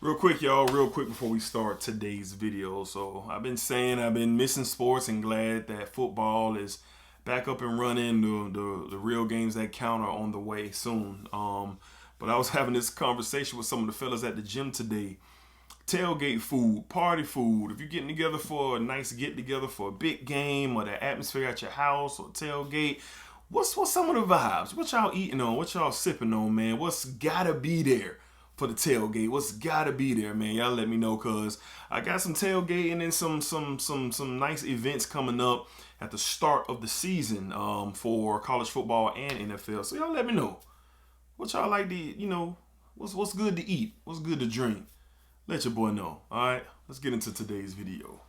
Real quick, y'all, real quick before we start today's video. So I've been saying I've been missing sports and glad that football is back up and running. The real games that count are on the way soon. But I was having this conversation with some of the fellas at the gym today. Tailgate food, party food. If you're getting together for a nice get together for a big game or the atmosphere at your house or tailgate, what's some of the vibes? What y'all eating on? What y'all sipping on, man? What's gotta be there for the tailgate? What's gotta be there, man? Y'all let me know, cause I got some tailgating and some nice events coming up at the start of the season for college football and NFL. So y'all let me know what y'all like to, what's good to eat, what's good to drink. Let your boy know. All right, let's get into today's video.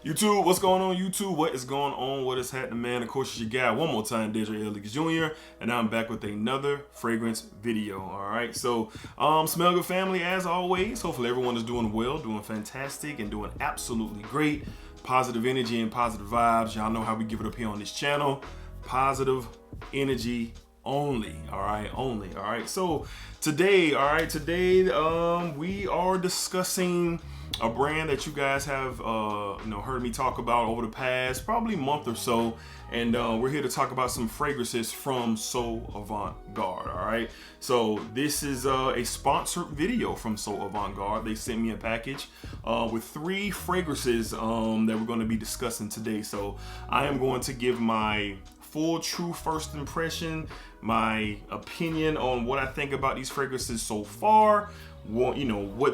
YouTube, what's going on, YouTube? What is going on? What is happening, man? Of course, it's your guy, one more time, DEDRICKHICKSJR, and I'm back with another fragrance video, all right? So, Smell Good family, as always. Hopefully, everyone is doing well, doing fantastic, and doing absolutely great. Positive energy and positive vibes. Y'all know how we give it up here on this channel. Positive energy only, all right? Only, all right? So, today, we are discussing a brand that you guys have heard me talk about over the past probably month or so, and we're here to talk about some fragrances from Avant Garde. All right, so this is a sponsored video from Avant Garde. They sent me a package with 3 fragrances that we're going to be discussing today. So I am going to give my full true first impression, my opinion on what I think about these fragrances so far, what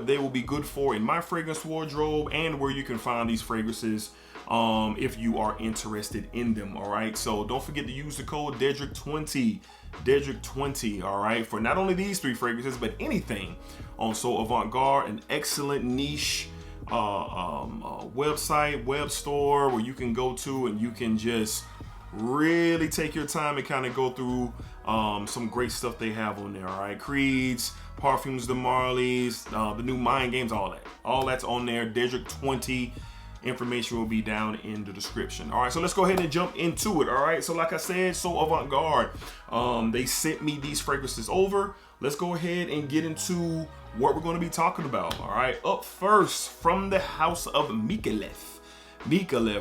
they will be good for in my fragrance wardrobe, and where you can find these fragrances if you are interested in them. All right, so don't forget to use the code DEDRICK20, all right, for not only these 3 fragrances but anything on Avant Garde, an excellent niche website, web store where you can go to and you can just really take your time and kind of go through some great stuff they have on there. All right, Creeds, Parfums de Marley's, the new Mind Games, all that's on there. DEDRICK20 information will be down in the description. All right, so let's go ahead and jump into it. All right, so like I said, Avant Garde, they sent me these fragrances over. Let's go ahead and get into what we're going to be talking about. All right, up first, from the house of Micallef,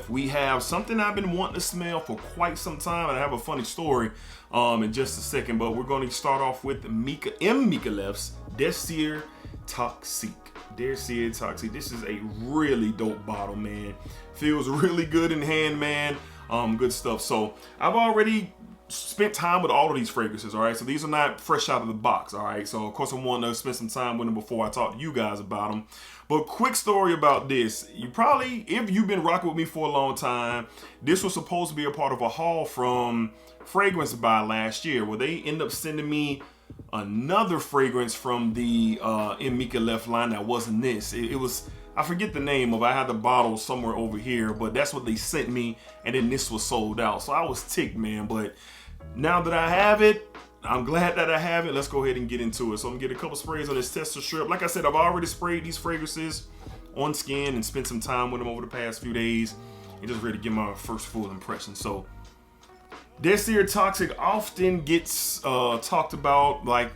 we have something I've been wanting to smell for quite some time, and I have a funny story in just a second, but we're going to start off with Micallef's Désir Toxique. Désir Toxique. This is a really dope bottle, man. Feels really good in hand, man. Good stuff. So I've already spent time with all of these fragrances, all right? So these are not fresh out of the box, all right? So of course I want to spend some time with them before I talk to you guys about them. But quick story about this. You probably, if you've been rocking with me for a long time, this was supposed to be a part of a haul from Fragrance Buy last year, where they end up sending me another fragrance from the Micallef line that wasn't this. It was, I forget the name of it. I had the bottle somewhere over here, but that's what they sent me, and then this was sold out. So I was ticked, man. But now that I have it, I'm glad that I have it. Let's go ahead and get into it. So I'm gonna get a couple sprays on this tester strip. Like I said, I've already sprayed these fragrances on skin and spent some time with them over the past few days and just ready to get my first full impression. So Désir Toxique often gets talked about like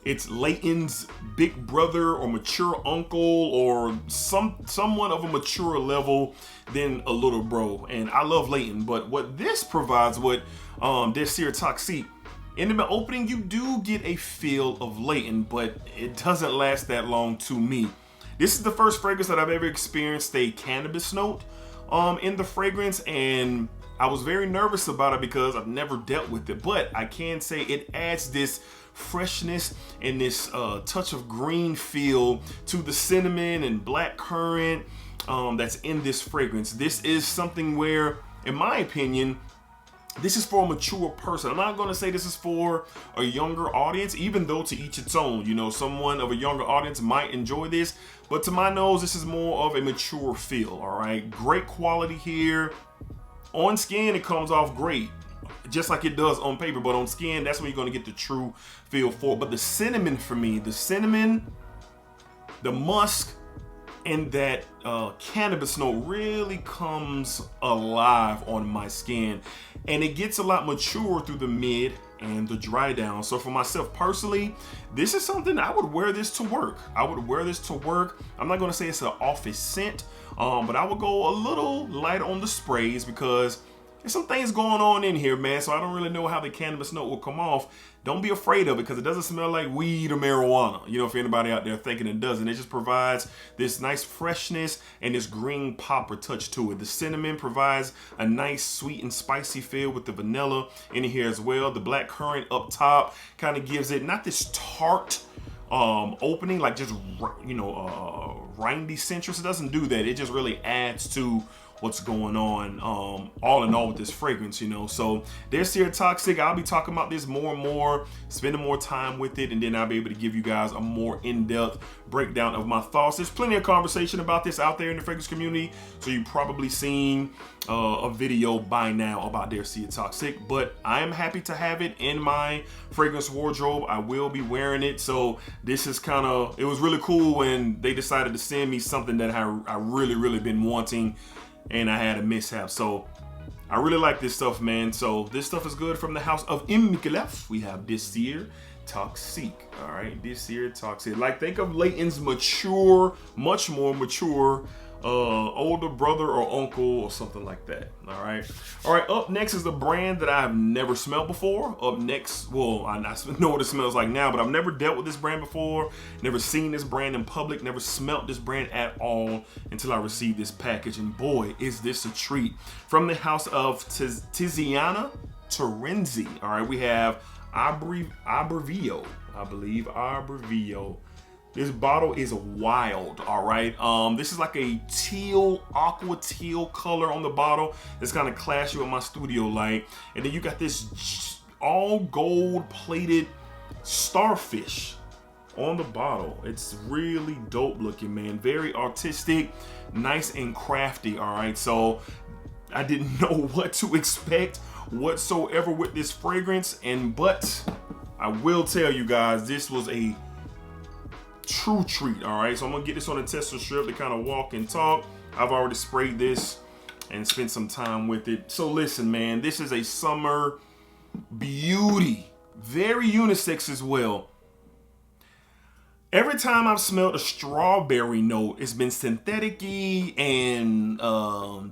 it's Layton's big brother or mature uncle or somewhat of a mature level than a little bro. And I love Layton, but what this provides with Désir Toxique, in the opening, you do get a feel of Layton, but it doesn't last that long to me. This is the first fragrance that I've ever experienced a cannabis note in the fragrance, and I was very nervous about it because I've never dealt with it, but I can say it adds this freshness and this touch of green feel to the cinnamon and black currant that's in this fragrance. This is something where, in my opinion, this is for a mature person. I'm not going to say this is for a younger audience, even though to each its own. Someone of a younger audience might enjoy this, but to my nose, this is more of a mature feel, all right? Great quality here. On skin, it comes off great, just like it does on paper, but on skin, that's when you're going to get the true feel for it. But the cinnamon for me, the cinnamon, the musk, and that cannabis note really comes alive on my skin, and it gets a lot mature through the mid and the dry down. So for myself personally, this is something I would wear this to work. I would wear this to work. I'm not gonna say it's an office scent, but I would go a little light on the sprays because there's some things going on in here, man. So I don't really know how the cannabis note will come off. Don't be afraid of it because it doesn't smell like weed or marijuana. You know, if anybody out there thinking it doesn't, it just provides this nice freshness and this green pop or touch to it. The cinnamon provides a nice sweet and spicy feel with the vanilla in here as well. The black currant up top kind of gives it not this tart opening, like just, you know, rindy citrus. It doesn't do that. It just really adds to what's going on all in all with this fragrance, you know. So there's Sierra Toxic. I'll be talking about this more and more, spending more time with it, and then I'll be able to give you guys a more in-depth breakdown of my thoughts. There's plenty of conversation about this out there in the fragrance community, so you've probably seen a video by now about their Sierra Toxic, but I am happy to have it in my fragrance wardrobe. I will be wearing it, so this is kind of, it was really cool when they decided to send me something that I really been wanting, and I had a mishap. So I really like this stuff, man. So this stuff is good from the house of Immikelef. We have this Sierra Toxic. All right, this Sierra Toxic. Like, think of Layton's mature, much more mature older brother or uncle or something like that. All right, up next is the brand that I have never smelled before. Up next, well, I know what it smells like now, but I've never dealt with this brand before, never seen this brand in public, never smelt this brand at all until I received this package, and boy, is this a treat. From the house of Tiziana Terenzi. All right, we have Abrevio, I believe, Abrevio. This bottle is wild, all right? This is like a teal, aqua teal color on the bottle. It's kind of clashing with my studio light. And then you got this all gold plated starfish on the bottle. It's really dope looking, man. Very artistic, nice and crafty, all right? So I didn't know what to expect whatsoever with this fragrance, but I will tell you guys, this was a true treat. All right, so I'm gonna get this on a tester strip to kind of walk and talk. I've already sprayed this and spent some time with it. So listen, man, this is a summer beauty, very unisex as well. Every time I've smelled a strawberry note, it's been synthetic-y and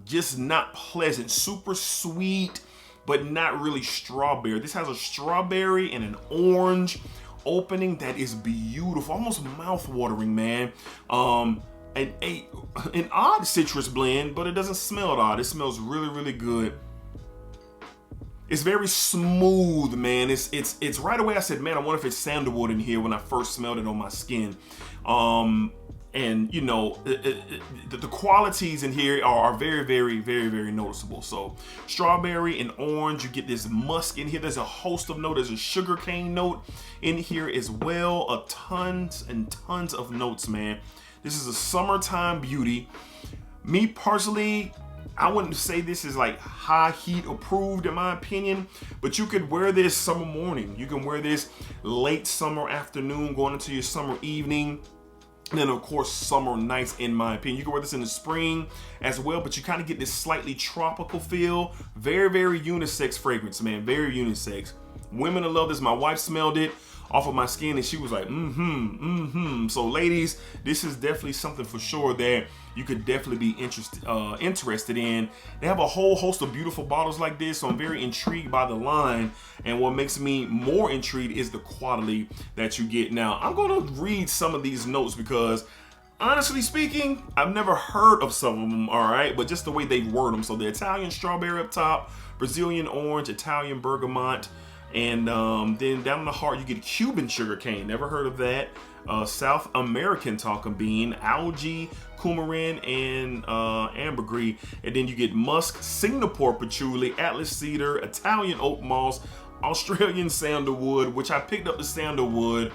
just not pleasant. Super sweet, but not really strawberry. This has a strawberry and an orange opening that is beautiful, almost mouth-watering, man. An odd citrus blend, but it doesn't smell odd. It smells really good. It's very smooth, man. It's right away I said, man, I wonder if it's sandalwood in here when I first smelled it on my skin. And you know, the qualities in here are very noticeable. So strawberry and orange, you get this musk in here. There's a host of notes. There's a sugarcane note in here as well. Tons and tons of notes, man. This is a summertime beauty. Me personally, I wouldn't say this is like high heat approved in my opinion, but you could wear this summer morning. You can wear this late summer afternoon going into your summer evening. And then of course summer nights in my opinion. You can wear this in the spring as well, but you kind of get this slightly tropical feel. Very unisex fragrance, man, very unisex. Women will love this. My wife smelled it off of my skin and she was like, So ladies, this is definitely something for sure that you could definitely be interested in. They have a whole host of beautiful bottles like this, so I'm very intrigued by the line. And what makes me more intrigued is the quality that you get. Now, I'm gonna read some of these notes because honestly speaking, I've never heard of some of them, all right? But just the way they word them. So the Italian strawberry up top, Brazilian orange, Italian bergamot, and then down in the heart you get Cuban sugarcane. Never heard of that. South American tonka bean, algae, coumarin, and ambergris. And then you get musk, Singapore patchouli, Atlas cedar, Italian oak moss, Australian sandalwood, which I picked up the sandalwood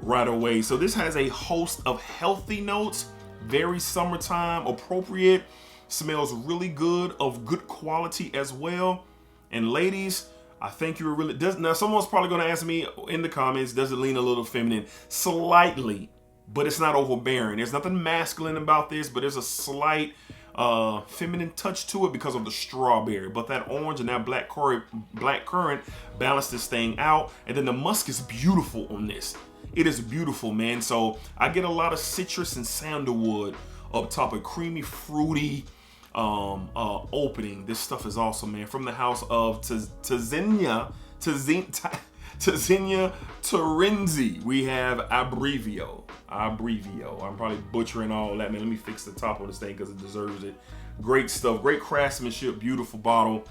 right away. So this has a host of healthy notes, very summertime appropriate, smells really good, of good quality as well. And ladies, I think you're really, now someone's probably going to ask me in the comments, does it lean a little feminine? Slightly, but it's not overbearing. There's nothing masculine about this, but there's a slight feminine touch to it because of the strawberry. But that orange and that black currant balance this thing out. And then the musk is beautiful on this. It is beautiful, man. So I get a lot of citrus and sandalwood up top, a creamy, fruity opening. This stuff is awesome, man. From the house of Tazenia Terenzi, we have Abrevio. I'm probably butchering all that, man. Let me fix the top of this thing because it deserves it. Great stuff, great craftsmanship, beautiful bottle.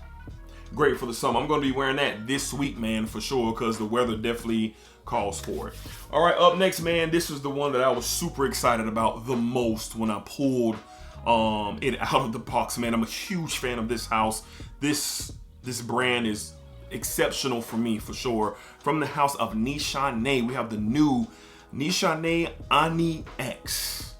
Great for the summer. I'm going to be wearing that this week, man, for sure, because the weather definitely calls for it. All right, up next, man, this is the one that I was super excited about the most when I pulled it out of the box, man. I'm a huge fan of this house. This brand is exceptional for me, for sure. From the house of Nishane, we have the new Nishane Ani X.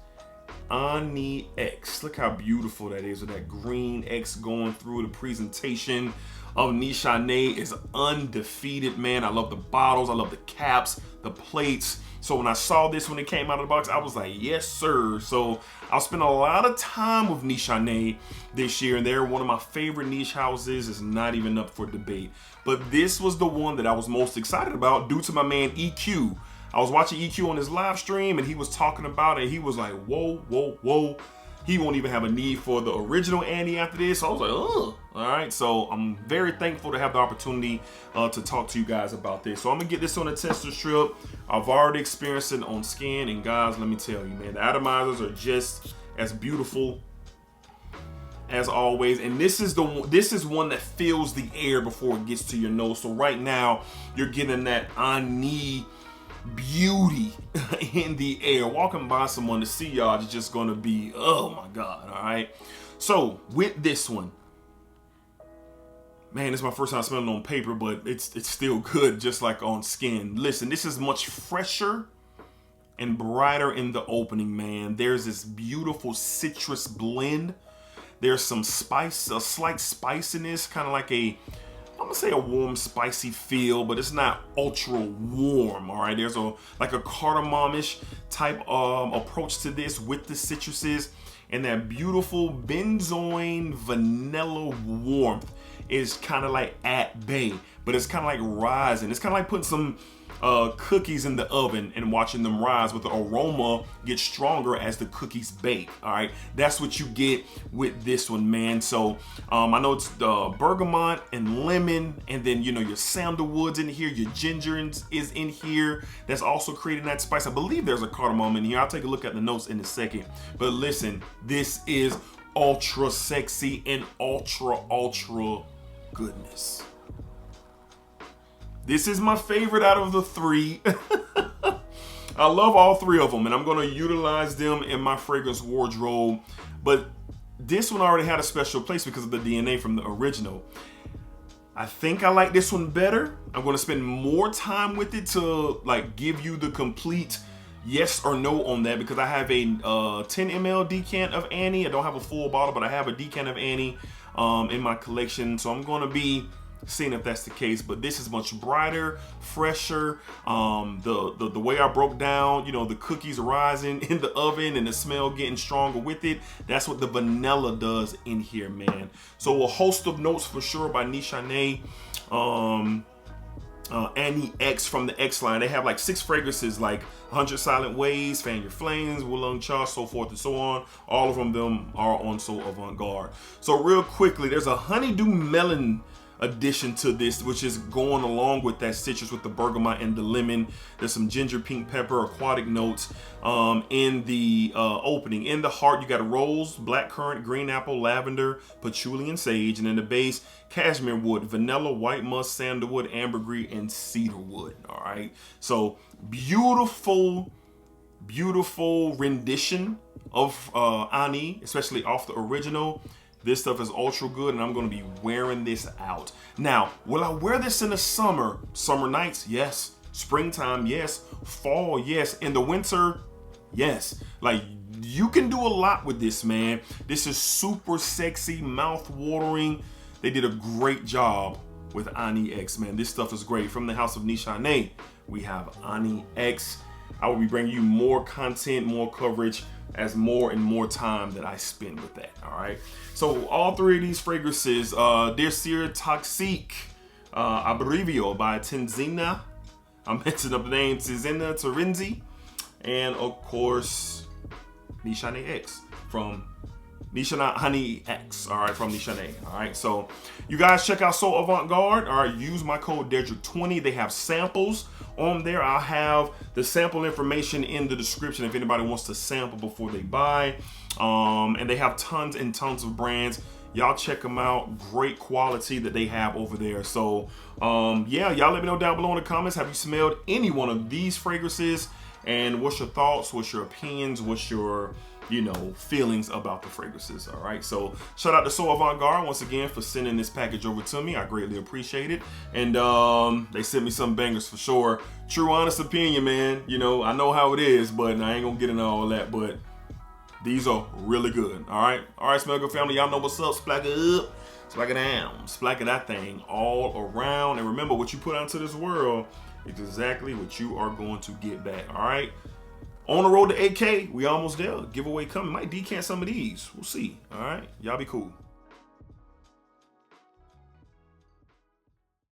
Ani X. Look how beautiful that is with that green X going through. The presentation of Nishane is undefeated, man. I love the bottles. I love the caps, the plates. So when I saw this when it came out of the box, I was like, yes, sir. So I'll spend a lot of time with Nishane this year, and they're one of my favorite niche houses. It's not even up for debate. But this was the one that I was most excited about due to my man EQ. I was watching EQ on his live stream, and he was talking about it. He was like, whoa, whoa, whoa. He won't even have a need for the original Annie after this. So I was like, ugh. All right, so I'm very thankful to have the opportunity to talk to you guys about this. So I'm gonna get this on a tester strip. I've already experienced it on skin, and guys, let me tell you, man, the atomizers are just as beautiful as always. And this is one that fills the air before it gets to your nose. So right now, you're getting that Annie beauty in the air. Walking by someone to see y'all is just gonna be, oh my God. All right, so with this one, man, it's my first time smelling it on paper, but it's still good, just like on skin. Listen, this is much fresher and brighter in the opening, man. There's this beautiful citrus blend. There's some spice, a slight spiciness, kind of like I'm gonna say a warm, spicy feel, but it's not ultra warm. All right, there's like a cardamom-ish type approach to this with the citruses, and that beautiful benzoin vanilla warmth is kind of like at bay, but it's kind of like rising. It's kind of like putting some cookies in the oven and watching them rise, with the aroma get stronger as the cookies bake. All right, that's what you get with this one, man. So I know it's the bergamot and lemon, and then you know your sandalwood's in here, your ginger is in here. That's also creating that spice. I believe there's a cardamom in here. I'll take a look at the notes in a second. But listen, this is ultra sexy and ultra goodness. This is my favorite out of the three. I love all three of them, and I'm gonna utilize them in my fragrance wardrobe. But this one already had a special place because of the DNA from the original. I think I like this one better. I'm gonna spend more time with it to like give you the complete yes or no on that, because I have a 10 ml decant of Annie. I don't have a full bottle, but I have a decant of Annie in my collection. So I'm gonna be seeing if that's the case. But this is much brighter, fresher. The way I broke down, you know, the cookies rising in the oven and the smell getting stronger with it, that's what the vanilla does in here, man. So a host of notes for sure by Nishane. Annie X from the X line. They have like 6 fragrances, like 100 Silent Ways, Fan Your Flames, Wulong Cha, so forth and so on. All of them are on So Avant Garde. So real quickly, there's a honeydew melon addition to this, which is going along with that citrus with the bergamot and the lemon. There's some ginger, pink pepper, aquatic notes in the opening. In the heart, you got rose, blackcurrant, green apple, lavender, patchouli, and sage. And in the base, cashmere wood, vanilla, white musk, sandalwood, ambergris, and cedarwood. All right, so beautiful rendition of Annie, especially off the original. This stuff is ultra good, and I'm going to be wearing this out. Now, will I wear this in the summer? Summer nights, yes. Springtime, yes. Fall, yes. In the winter, yes. Like, you can do a lot with this, man. This is super sexy, mouth-watering. They did a great job with Annie X, man. This stuff is great. From the house of Nishane, we have Annie X. I will be bringing you more content, more coverage as more and more time that I spend with that. All right. So all three of these fragrances, Desir Toxique Abrivio by Tenzina. I'm mixing up the name, Tenzina Terenzi. And of course, Nishane X from Nishane Honey X, all right, from Nishane. All right, so you guys check out So Avant Garde. All right, use my code DEDRICK20. They have samples on there. I'll have the sample information in the description if anybody wants to sample before they buy. And they have tons and tons of brands. Y'all check them out. Great quality that they have over there. So yeah, y'all let me know down below in the comments. Have you smelled any one of these fragrances? And what's your thoughts? What's your opinions? What's your, you know, feelings about the fragrances? All right. So shout out to So Avant Garde once again for sending this package over to me. I greatly appreciate it. And they sent me some bangers for sure. True, honest opinion, man. You know, I know how it is, but I ain't gonna get into all that. But these are really good. All right. All right, Smell Good family. Y'all know what's up. Splack it up. Splack it down. Splack it that thing all around. And remember, what you put out into this world, it's exactly what you are going to get back. All right. On the road to 8K, we almost there. Giveaway coming. Might decant some of these. We'll see. All right. Y'all be cool.